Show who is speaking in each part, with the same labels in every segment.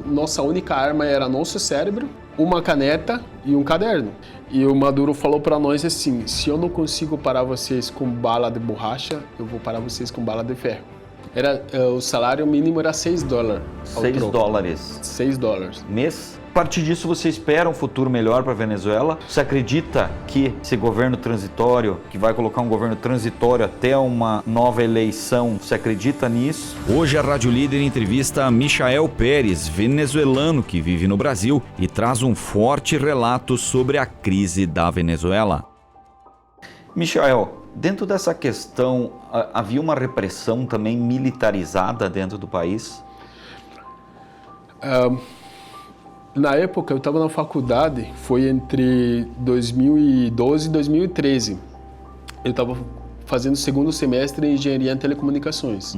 Speaker 1: Nossa única arma era nosso cérebro, uma caneta e um caderno. E o Maduro falou para nós assim: se eu não consigo parar vocês com bala de borracha, eu vou parar vocês com bala de ferro. O salário mínimo era $6.
Speaker 2: $6.
Speaker 1: $6.
Speaker 2: Mês? A partir disso, você espera um futuro melhor para a Venezuela? Você acredita que esse governo transitório, que vai colocar um governo transitório até uma nova eleição, você acredita nisso?
Speaker 3: Hoje a Rádio Líder entrevista Michael Pérez, venezuelano que vive no Brasil e traz um forte relato sobre a crise da Venezuela.
Speaker 2: Michael, dentro dessa questão, havia uma repressão também militarizada dentro do país?
Speaker 1: Na época eu estava na faculdade, foi entre 2012 e 2013. Eu estava fazendo o segundo semestre em Engenharia em Telecomunicações.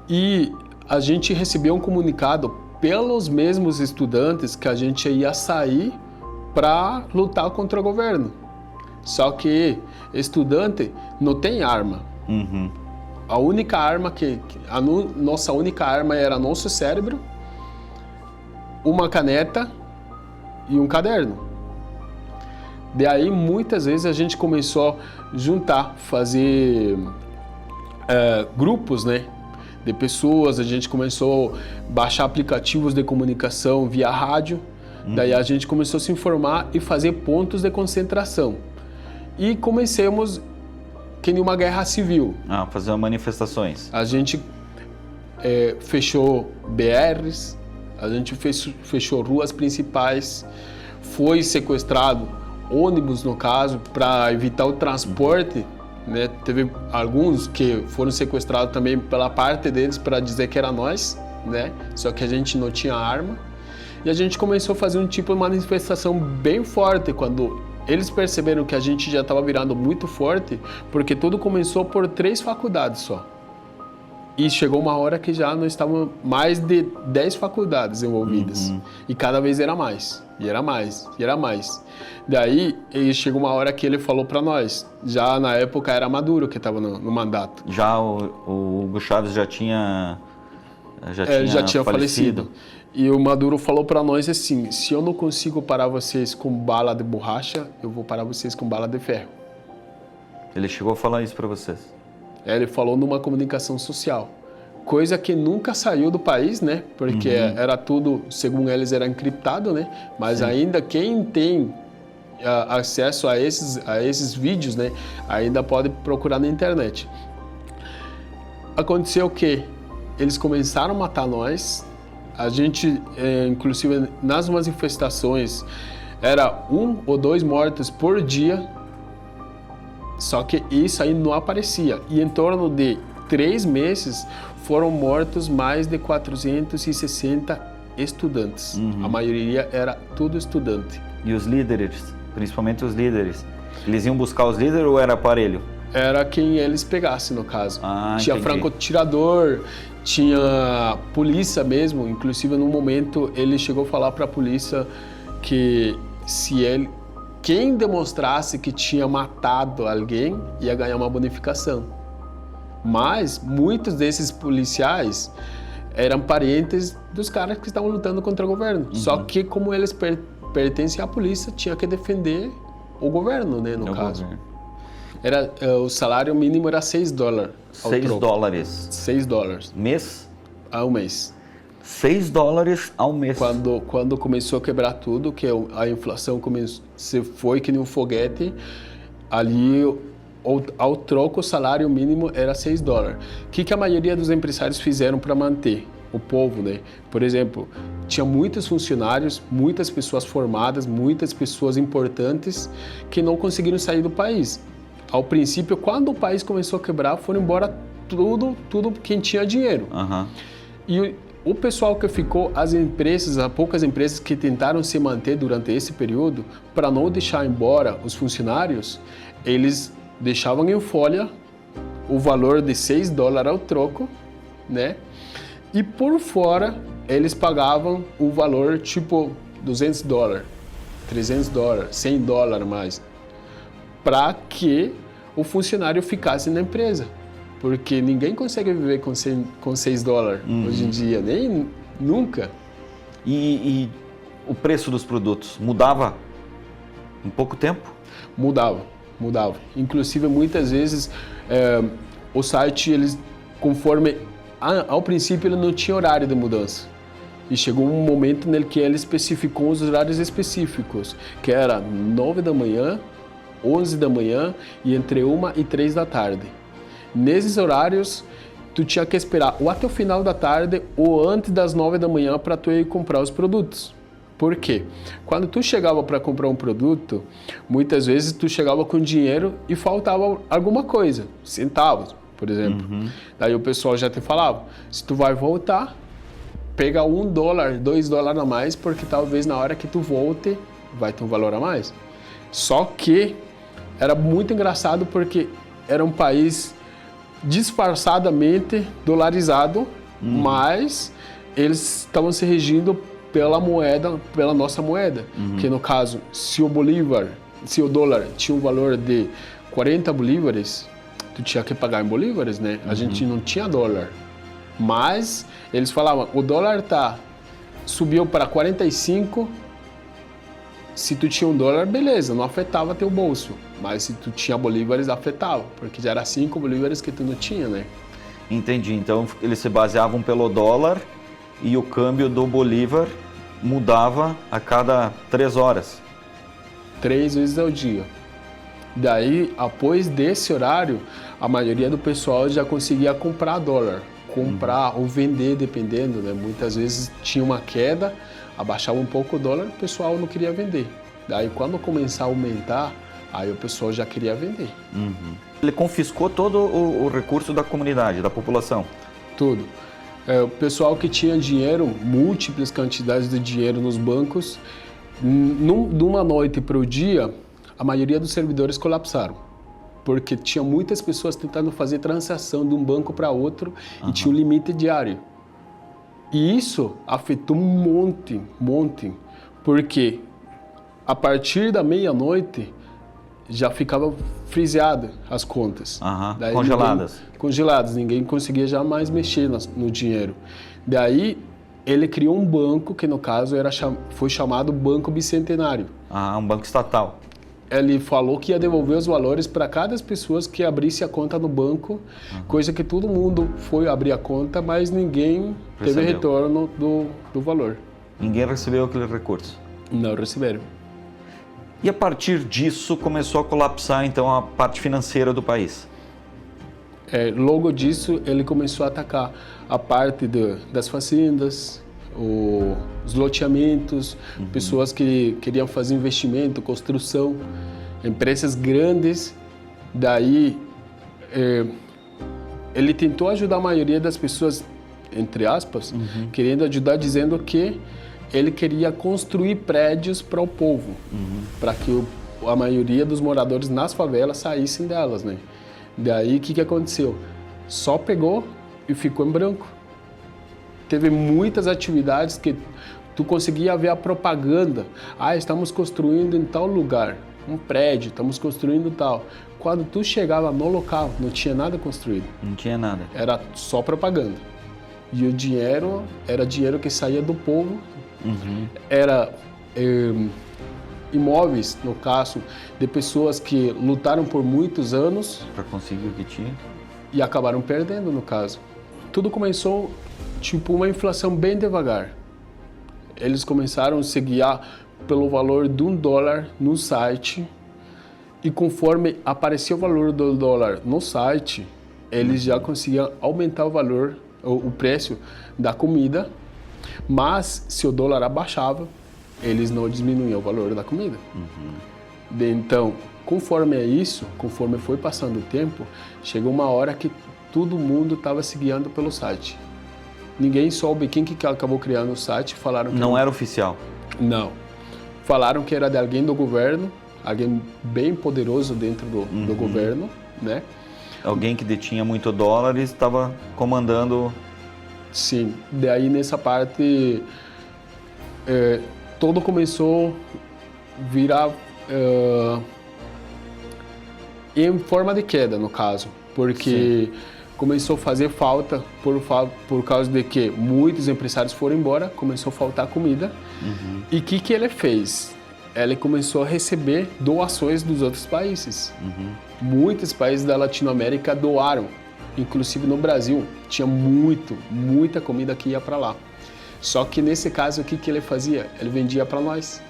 Speaker 1: E a gente recebeu um comunicado pelos mesmos estudantes que a gente ia sair para lutar contra o governo. Só que estudante não tem arma. A única arma nossa única arma era nosso cérebro, uma caneta e um caderno. Daí muitas vezes a gente começou a juntar, fazer grupos, né, de pessoas. A gente começou a baixar aplicativos de comunicação via rádio. Daí a gente começou a se informar e fazer pontos de concentração. E comecemos que nem uma guerra civil.
Speaker 2: Fazer manifestações.
Speaker 1: A gente fechou BRs, a gente fechou ruas principais, foi sequestrado ônibus, no caso, para evitar o transporte, né? Teve alguns que foram sequestrados também pela parte deles para dizer que era nós, né? Só que a gente não tinha arma. E a gente começou a fazer um tipo de manifestação bem forte quando eles perceberam que a gente já estava virando muito forte, porque tudo começou por 3 faculdades só. E chegou uma hora que já nós estávamos mais de 10 faculdades envolvidas. E cada vez era mais, e era mais, e era mais. Daí chegou uma hora que ele falou para nós, já na época era Maduro que estava no mandato.
Speaker 2: Já o Hugo Chávez já tinha falecido.
Speaker 1: E o Maduro falou para nós assim: se eu não consigo parar vocês com bala de borracha, eu vou parar vocês com bala de ferro.
Speaker 2: Ele chegou a falar isso para vocês?
Speaker 1: Ele falou numa comunicação social, coisa que nunca saiu do país, né? Porque era tudo, segundo eles, era encriptado, né? Mas ainda quem tem acesso a esses vídeos, né? Ainda pode procurar na internet. Aconteceu que eles começaram a matar nós. A gente, inclusive nas manifestações, era 1 ou 2 mortos por dia. Só que isso aí não aparecia. E em torno de 3 meses foram mortos mais de 460 estudantes. A maioria era tudo estudante.
Speaker 2: E os líderes, principalmente os líderes, eles iam buscar os líderes ou era aparelho?
Speaker 1: Era quem eles pegassem, no caso. Tinha
Speaker 2: Entendi.
Speaker 1: francotirador, tinha polícia mesmo. Inclusive, no momento, ele chegou a falar para a polícia que quem demonstrasse que tinha matado alguém ia ganhar uma bonificação. Mas muitos desses policiais eram parentes dos caras que estavam lutando contra o governo. Só que como eles pertencem à polícia, tinha que defender o governo, né, no caso. O salário mínimo era $6.
Speaker 2: $6.
Speaker 1: $6.
Speaker 2: Mês?
Speaker 1: Ao mês.
Speaker 2: $6 ao mês.
Speaker 1: Quando começou a quebrar tudo, que a inflação foi que nem um foguete, ali ao troco o salário mínimo era $6. O que a maioria dos empresários fizeram para manter o povo, né? Por exemplo, tinha muitos funcionários, muitas pessoas formadas, muitas pessoas importantes que não conseguiram sair do país. Ao princípio, quando o país começou a quebrar, foram embora tudo quem tinha dinheiro. E o pessoal que ficou, as poucas empresas que tentaram se manter durante esse período, para não deixar embora os funcionários, eles deixavam em folha o valor de $6 ao troco, né? E por fora, eles pagavam o valor tipo $200, $300, $100 mais, para que o funcionário ficasse na empresa. Porque ninguém consegue viver com $6 hoje em dia, nem nunca.
Speaker 2: E o preço dos produtos mudava em pouco tempo?
Speaker 1: Mudava. Inclusive, muitas vezes, o site, eles, conforme... Ao princípio, ele não tinha horário de mudança. E chegou um momento nele que ele especificou os horários específicos, que era 9 da manhã, 11 da manhã e entre 1 e 3 da tarde. Nesses horários, tu tinha que esperar ou até o final da tarde ou antes das 9 da manhã para tu ir comprar os produtos. Por quê? Quando tu chegava para comprar um produto, muitas vezes tu chegava com dinheiro e faltava alguma coisa, centavos, por exemplo. Daí o pessoal já te falava, se tu vai voltar, pega $1, $2 a mais, porque talvez na hora que tu volte, vai ter um valor a mais. Só que era muito engraçado porque era um país disfarçadamente dolarizado, mas eles estavam se regindo pela moeda, pela nossa moeda, que no caso, se o dólar tinha um valor de 40 bolívares, tu tinha que pagar em bolívares, né? A gente não tinha dólar. Mas eles falavam, o dólar subiu para 45, se tu tinha $1, beleza, não afetava teu bolso. Mas se tu tinha bolívares, afetava, porque já era 5 bolívares que tu não tinha, né?
Speaker 2: Entendi, então eles se baseavam pelo dólar e o câmbio do bolívar mudava a cada 3 horas.
Speaker 1: 3 vezes ao dia. Daí, após desse horário, a maioria do pessoal já conseguia comprar dólar. Comprar ou vender, dependendo, né? Muitas vezes tinha uma queda, abaixava um pouco o dólar, o pessoal não queria vender. Daí, quando começar a aumentar, aí o pessoal já queria vender.
Speaker 2: Ele confiscou todo o recurso da comunidade, da população?
Speaker 1: Tudo. O pessoal que tinha dinheiro, múltiplas quantidades de dinheiro nos bancos, de uma noite para o dia, a maioria dos servidores colapsaram. Porque tinha muitas pessoas tentando fazer transação de um banco para outro e tinha um limite diário. E isso afetou um monte, porque a partir da meia-noite já ficava friseada as contas. Daí
Speaker 2: congeladas.
Speaker 1: Congeladas, ninguém conseguia jamais mexer no dinheiro. Daí ele criou um banco que no caso foi chamado Banco Bicentenário.
Speaker 2: Um banco estatal.
Speaker 1: Ele falou que ia devolver os valores para cada pessoa que abrisse a conta no banco, coisa que todo mundo foi abrir a conta, mas ninguém teve retorno do valor.
Speaker 2: Ninguém recebeu aquele recurso?
Speaker 1: Não receberam.
Speaker 2: E a partir disso começou a colapsar então a parte financeira do país?
Speaker 1: Logo disso ele começou a atacar a parte das fazendas, os loteamentos, pessoas que queriam fazer investimento, construção, empresas grandes. Daí, ele tentou ajudar a maioria das pessoas, entre aspas, querendo ajudar, dizendo que ele queria construir prédios para o povo, para que a maioria dos moradores nas favelas saíssem delas, né? Daí, o que aconteceu? Só pegou e ficou em branco. Teve muitas atividades que tu conseguia ver a propaganda. Estamos construindo em tal lugar, um prédio, estamos construindo tal. Quando tu chegava no local, não tinha nada construído.
Speaker 2: Não tinha nada.
Speaker 1: Era só propaganda. E o dinheiro era dinheiro que saía do povo. Era imóveis, no caso, de pessoas que lutaram por muitos anos.
Speaker 2: Para conseguir o que tinha.
Speaker 1: E acabaram perdendo, no caso. Tudo começou tipo uma inflação bem devagar. Eles começaram a se guiar pelo valor de $1 no site e conforme aparecia o valor do dólar no site, eles já conseguiam aumentar o valor, o preço da comida, mas se o dólar abaixava, eles não diminuíam o valor da comida. Então, conforme conforme foi passando o tempo, chegou uma hora que todo mundo estava se guiando pelo site. Ninguém soube quem que acabou criando o site. Falaram que
Speaker 2: não era oficial?
Speaker 1: Não. Falaram que era de alguém do governo, alguém bem poderoso dentro do governo, né?
Speaker 2: Alguém que detinha muito dólar e estava comandando...
Speaker 1: Sim. Daí, nessa parte, tudo começou a virar em forma de queda, no caso. Porque começou a fazer falta por causa de que muitos empresários foram embora, começou a faltar comida. E o que ele fez? Ele começou a receber doações dos outros países. Muitos países da Latinoamérica doaram, inclusive no Brasil. Tinha muita comida que ia para lá. Só que nesse caso, o que ele fazia? Ele vendia para nós.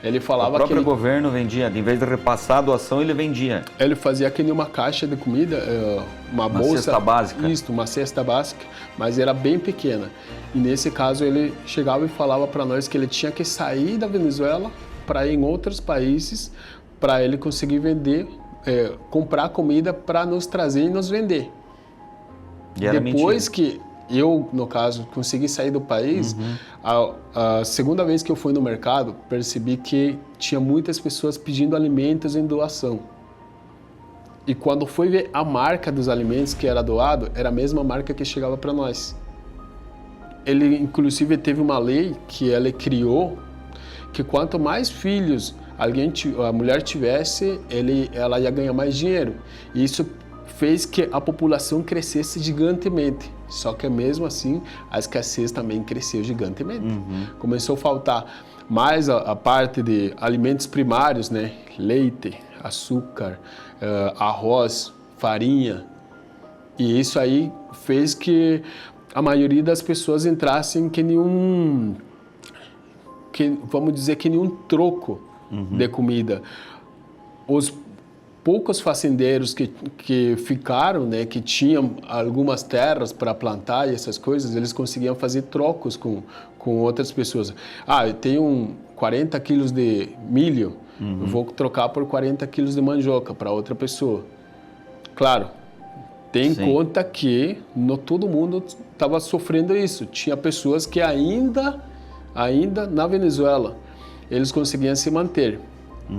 Speaker 1: Ele falava
Speaker 2: o próprio
Speaker 1: que
Speaker 2: governo vendia, em vez de repassar a doação, ele vendia.
Speaker 1: Ele fazia que nem uma caixa de comida, uma bolsa.
Speaker 2: Cesta básica.
Speaker 1: Isso, uma cesta básica, mas era bem pequena. E nesse caso ele chegava e falava para nós que ele tinha que sair da Venezuela para ir em outros países para ele conseguir vender, comprar comida para nos trazer e nos vender.
Speaker 2: E era
Speaker 1: Depois
Speaker 2: mentira.
Speaker 1: que eu, no caso, consegui sair do país, a segunda vez que eu fui no mercado, percebi que tinha muitas pessoas pedindo alimentos em doação. E quando fui ver a marca dos alimentos que era doado, era a mesma marca que chegava para nós. Ele, inclusive, teve uma lei que ele criou, que quanto mais filhos a mulher tivesse, ela ia ganhar mais dinheiro. E isso fez que a população crescesse gigantemente. Só que mesmo assim, a escassez também cresceu gigantemente. Começou a faltar mais a parte de alimentos primários, né? Leite, açúcar, arroz, farinha. E isso aí fez que a maioria das pessoas entrassem vamos dizer, que nenhum troco de comida. Os poucos fazendeiros que ficaram, né, que tinham algumas terras para plantar e essas coisas, eles conseguiam fazer trocos com outras pessoas. Eu tenho 40 quilos de milho, eu vou trocar por 40 quilos de mandioca para outra pessoa. Claro, tem em conta que não todo mundo estava sofrendo isso. Tinha pessoas que ainda na Venezuela, eles conseguiam se manter.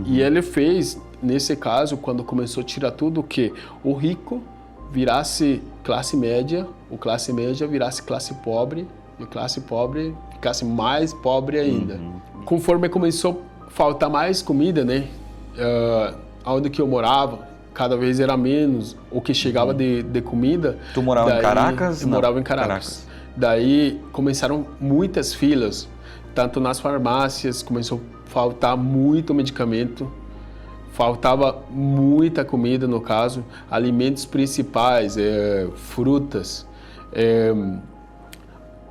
Speaker 1: E ele fez, nesse caso, quando começou a tirar tudo, que o rico virasse classe média, o classe média virasse classe pobre, e a classe pobre ficasse mais pobre ainda. Conforme começou a faltar mais comida, né, onde que eu morava, cada vez era menos o que chegava de comida.
Speaker 2: Tu morava em Caracas?
Speaker 1: Eu morava em Caracas. Daí começaram muitas filas, tanto nas farmácias, começou a faltar muito medicamento, faltava muita comida no caso, alimentos principais, frutas.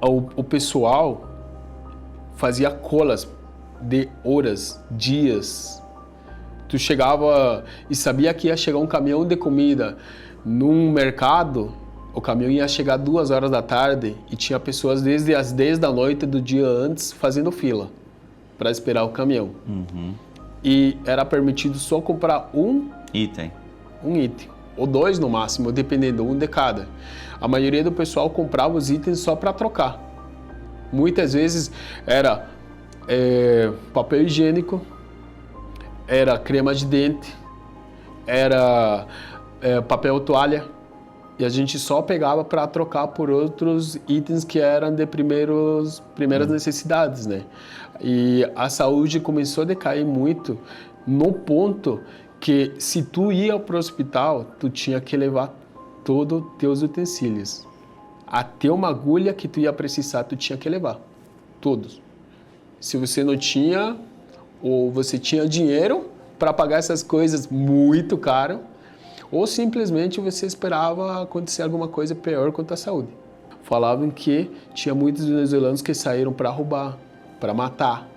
Speaker 1: O pessoal fazia colas de horas, dias. Tu chegava e sabia que ia chegar um caminhão de comida num mercado, o caminhão ia chegar 2 horas da tarde e tinha pessoas desde as 10 da noite do dia antes fazendo fila para esperar o caminhão. E era permitido só comprar um item, ou 2 no máximo, dependendo, um de cada. A maioria do pessoal comprava os itens só para trocar. Muitas vezes era papel higiênico, era crema de dente, era papel toalha, e a gente só pegava para trocar por outros itens que eram de primeiras necessidades, né? E a saúde começou a decair muito no ponto que se tu ia para o hospital, tu tinha que levar todos os teus utensílios. Até uma agulha que tu ia precisar, tu tinha que levar. Todos. Se você não tinha, ou você tinha dinheiro para pagar essas coisas muito caro, ou simplesmente você esperava acontecer alguma coisa pior quanto à saúde. Falavam que tinha muitos venezuelanos que saíram para roubar, para matar.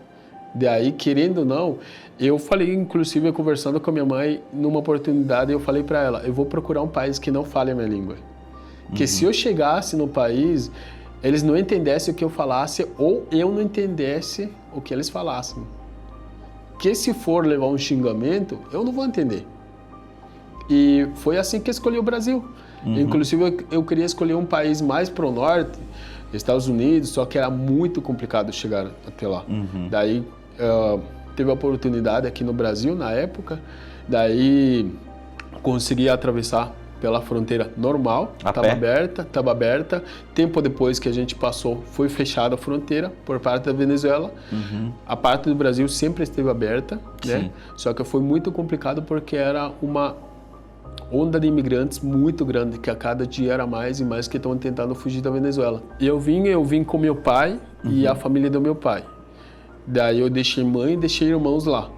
Speaker 1: Daí, querendo ou não, eu falei, inclusive, conversando com a minha mãe, numa oportunidade, eu falei para ela, eu vou procurar um país que não fale a minha língua. Que se eu chegasse no país, eles não entendessem o que eu falasse, ou eu não entendesse o que eles falassem. Que se for levar um xingamento, eu não vou entender. E foi assim que escolhi o Brasil. Inclusive, eu queria escolher um país mais pro norte, Estados Unidos, só que era muito complicado chegar até lá. Daí, teve a oportunidade aqui no Brasil, na época, daí consegui atravessar pela fronteira normal, estava aberta. Tempo depois que a gente passou, foi fechada a fronteira por parte da Venezuela. A parte do Brasil sempre esteve aberta, né? Só que foi muito complicado porque era uma onda de imigrantes muito grande, que a cada dia era mais e mais que estão tentando fugir da Venezuela. E eu vim com meu pai e a família do meu pai. Daí eu deixei mãe e deixei irmãos lá.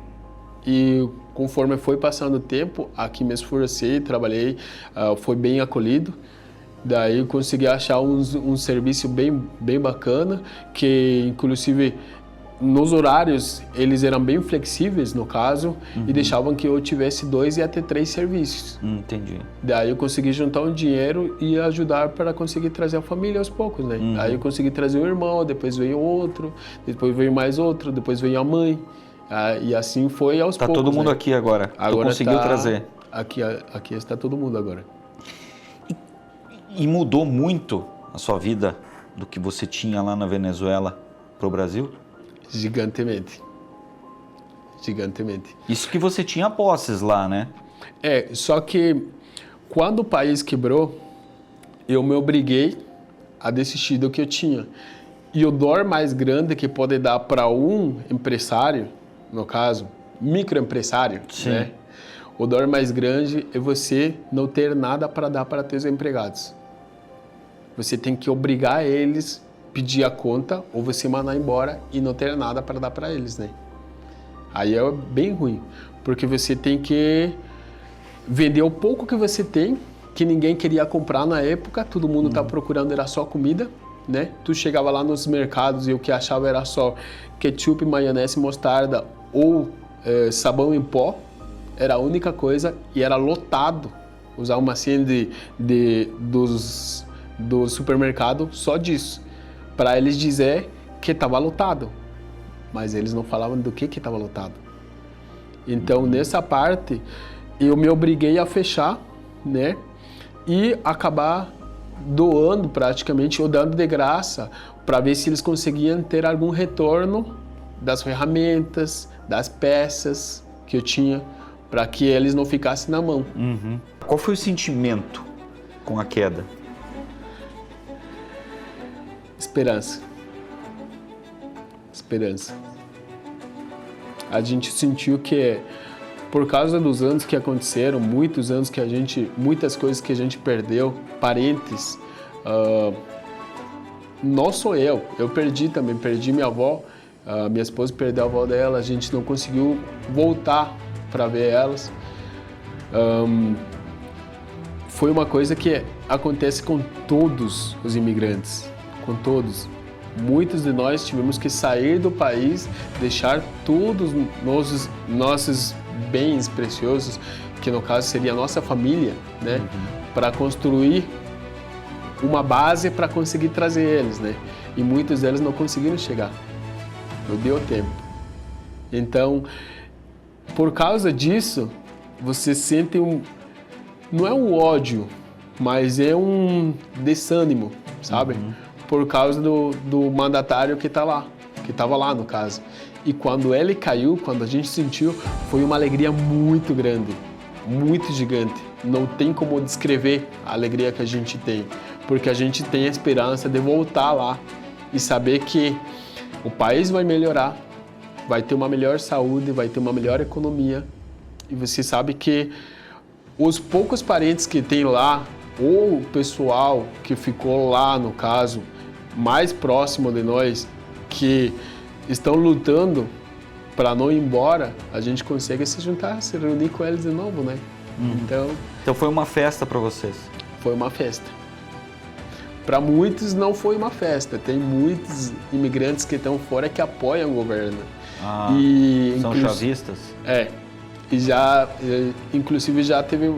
Speaker 1: E conforme foi passando o tempo, aqui me esforcei, trabalhei, foi bem acolhido. Daí eu consegui achar um serviço bem bacana, que inclusive nos horários eles eram bem flexíveis no caso, e deixavam que eu tivesse 2 e até 3 serviços.
Speaker 2: Entendi.
Speaker 1: Daí eu consegui juntar um dinheiro e ajudar para conseguir trazer a família aos poucos, né? Aí eu consegui trazer um irmão, depois veio outro, depois veio mais outro, depois veio a mãe. E assim foi aos poucos.
Speaker 2: Tá todo mundo,
Speaker 1: né?
Speaker 2: aqui agora. Tu conseguiu trazer.
Speaker 1: Aqui está todo mundo agora.
Speaker 2: E mudou muito a sua vida do que você tinha lá na Venezuela para o Brasil?
Speaker 1: Gigantemente.
Speaker 2: Isso que você tinha posses lá, né?
Speaker 1: Só que quando o país quebrou, eu me obriguei a desistir do que eu tinha. E o dor mais grande que pode dar para um empresário, no caso, microempresário, né? O dor mais grande é você não ter nada para dar para seus empregados. Você tem que obrigar eles a pedir a conta ou você mandar embora e não ter nada para dar para eles, né? Aí é bem ruim, porque você tem que vender o pouco que você tem, que ninguém queria comprar na época, todo mundo tá procurando, era só comida, né? Tu chegava lá nos mercados e o que achava era só ketchup, maionese, mostarda ou sabão em pó, era a única coisa, e era lotado. Usar uma cena do supermercado só disso, para eles dizer que estava lotado, mas eles não falavam do que estava lotado. Então nessa parte eu me obriguei a fechar, né, e acabar doando praticamente, ou dando de graça, para ver se eles conseguiam ter algum retorno das ferramentas, das peças que eu tinha, para que eles não ficassem na mão.
Speaker 2: Qual foi o sentimento com a queda?
Speaker 1: Esperança. A gente sentiu que, por causa dos anos que aconteceram, muitas coisas que a gente perdeu, parentes, não sou eu perdi também, perdi minha avó, minha esposa perdeu a avó dela, a gente não conseguiu voltar para ver elas. Foi uma coisa que acontece com todos os imigrantes, com todos. Muitos de nós tivemos que sair do país, deixar todos nossos bens preciosos, que no caso seria a nossa família, né, para construir uma base para conseguir trazer eles, né? E muitos deles não conseguiram chegar. Não deu tempo. Então, por causa disso, você sente não é um ódio, mas é um desânimo, sabe? Por causa do mandatário que estava lá no caso. E quando ele caiu, quando a gente sentiu, foi uma alegria muito grande, muito gigante. Não tem como descrever a alegria que a gente tem, porque a gente tem a esperança de voltar lá e saber que o país vai melhorar, vai ter uma melhor saúde, vai ter uma melhor economia. E você sabe que os poucos parentes que tem lá, ou o pessoal que ficou lá, no caso, mais próximo de nós, que estão lutando para não ir embora, a gente consegue se juntar, se reunir com eles de novo, né?
Speaker 2: Então foi uma festa para vocês?
Speaker 1: Foi uma festa. Para muitos não foi uma festa, tem muitos imigrantes que estão fora que apoiam o governo.
Speaker 2: São chavistas?
Speaker 1: E já, inclusive já teve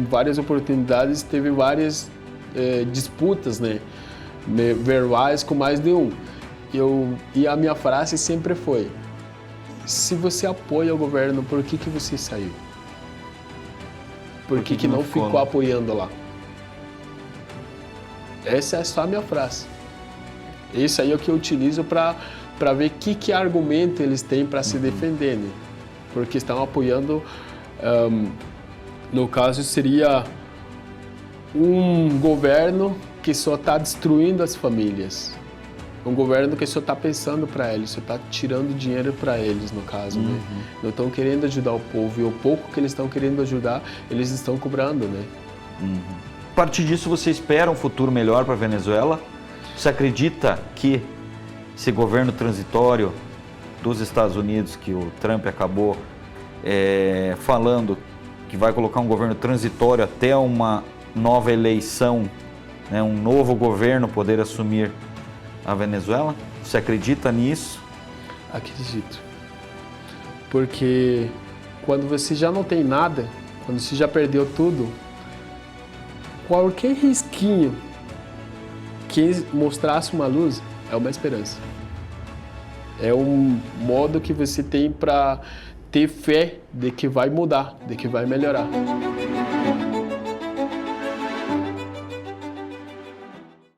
Speaker 1: várias oportunidades, teve várias disputas, né, verbais com mais de um. E a minha frase sempre foi: se você apoia o governo, por que você saiu? Por que não ficou apoiando lá? Essa é só a minha frase. Isso aí é o que eu utilizo para ver que argumento eles têm para se defender, né? Porque estão apoiando, no caso seria um governo que só está destruindo as famílias. um governo que só está pensando para eles, só está tirando dinheiro para eles, no caso, né? Não estão querendo ajudar o povo, e o pouco que eles estão querendo ajudar, eles estão cobrando, né?
Speaker 2: A partir disso, você espera um futuro melhor para a Venezuela? Você acredita que esse governo transitório dos Estados Unidos, que o Trump acabou falando que vai colocar um governo transitório até uma nova eleição, né, um novo governo poder assumir a Venezuela? Você acredita nisso?
Speaker 1: Acredito. Porque quando você já não tem nada, quando você já perdeu tudo, qualquer risquinho que mostrasse uma luz é uma esperança. É um modo que você tem para ter fé de que vai mudar, de que vai melhorar.